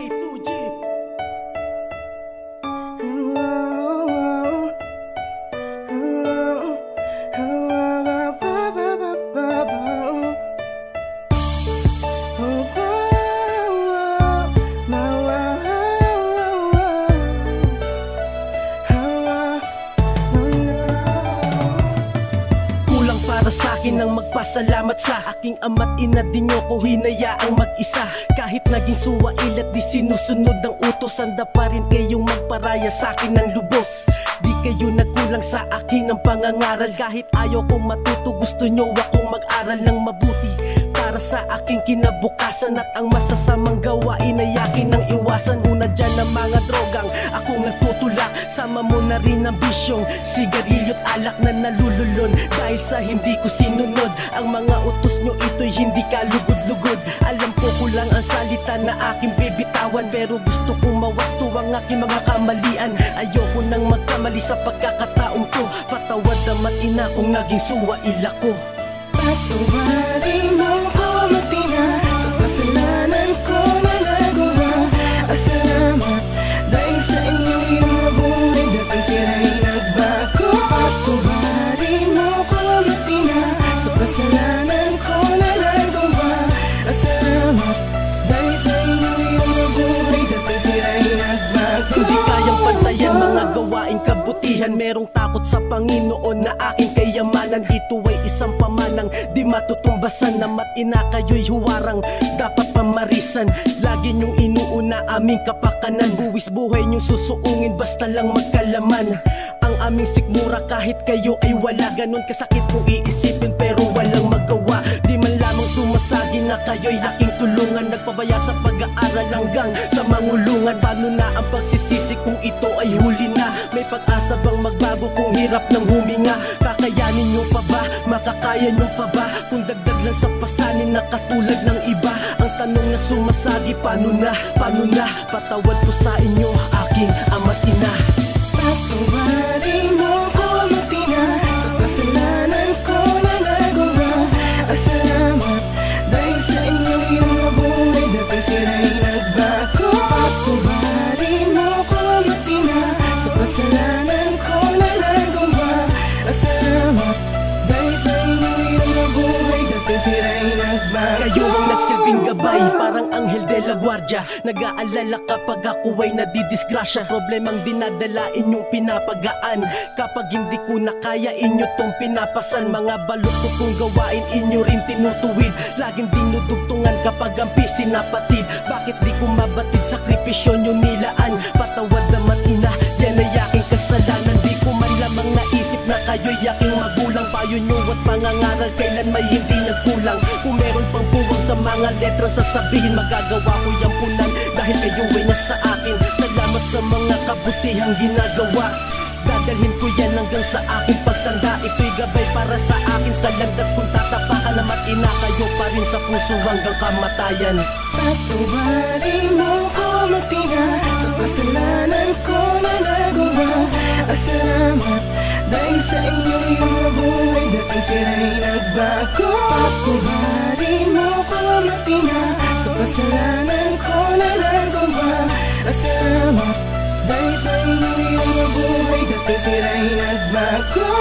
A2G. Para sa akin ang magpasalamat sa aking ama't ina, di nyo ko hinayaang mag-isa. Kahit naging suwail at di sinusunod ang utos, handa pa rin kayong magparaya sa akin ng lubos. Di kayo nagkulang sa akin ang pangangaral. Kahit ayaw kong matuto, gusto nyo akong mag-aral ng mabuti para sa aking kinabukasan. At ang masasamang gawain ay akin ang iwasan. Una dyan ang mga drogang akong nagtutulak. Sama mo na rin ang bisyong sigarilyo't alak na nalululon. Dahil sa hindi ko sinunod ang mga utos nyo, ito'y hindi kalugod-lugod. Alam ko kulang ang salita na aking bibitawan, pero gusto kong mawasto ang aking mga kamalian. Ayoko nang magkamali sa pagkakataong to. Patawad naman ina kung naging suwail ako. Patawarin mo ko matina sa kasalanan ko na nagawa. Salamat dahil sa inyo yung mabuhay dating sila'y nagbago. Patawarin mo ko matina sa kasalanan ko na nagawa. Salamat dahil sa inyo yung mabuhay dating sila'y nagbago. Hindi kayang pantayan mga gawaing kabutihan. Merong takot sa Panginoon na aking kayamanan. Ito ay isang pamanang di matutumbasan. Namat ina kayo'y huwarang dapat pamarisan. Lagi nyong inuuna aming kapakanan. Buwis buhay nyong susuungin basta lang magkalaman. Ang aming sikmura kahit kayo ay wala. Ganon kasakit kung iisipin pero walang magawa. Di man lamang sumasagi na kayo'y aking tulungan. Nagpabaya sa pag-aaral hanggang sa mangulungan. Paano na ang pagsisisi kung ito ay huli na? May pag-asa bang magbago kung hirap ng huminga? Kakayanin nyo pa ba? Makakaya nyo pa ba? Kung dagdag lang sa pasanin na katulad ng iba. Ang tanong na sumasagi, paano na? Paano na? Patawad ko sa inyo aking ama't ina. Patawarin mo ko matina sa kasalanan ko na nagawa. Salamat dahil sa inyo yung mabuhay dating sila'y nagbago. Patawarin mo ko matina sa kasalanan ko na nagawa. Salamat dahil sa inyo yung mabuhay dating sila'y nagbago. Kayo ang nagsilbing gabay, parang anghel de la guardia. Nag-aalala kapag ako ay nadidisgrasya. Problemang dinadala inyong pinapagaan. Kapag hindi ko na kaya, inyo tong pinapasan. Mga balot ko kung gawain, inyo rin tinutuwid. Laging dinudugtungan kapag ang pisi napatid. Bakit di ko mabatid, sakripisyo nyo nilaan? Patawad naman ina, yan ay aking kasalanan. Di ko man lamang naisip na kayo'y aking magulang. Payo nyo at pangangaral, kailan may hindi nagkulang. Kung meron pang puwang sa mga letra sasabihin, magagawa ko yung punan dahil kayo ay nasa akin. Salamat sa mga kabutihang ginagawa. Dadalhin ko yan hanggang sa aking pagtanda. Ito'y gabay para sa akin sa landas kung tatapakan. Naman ina kayo pa rin sa puso hanggang kamatayan. Patawarin mo ko matina sa kasalanan ko na nagawa. Salamat dahil sa inyo yung mabuhay dating sila'y nagbago. Patawarin mo ko matina sa kasalanan ko na nagawa. Salamat dahil sa inyo yung mabuhay dating sila'y nagbago.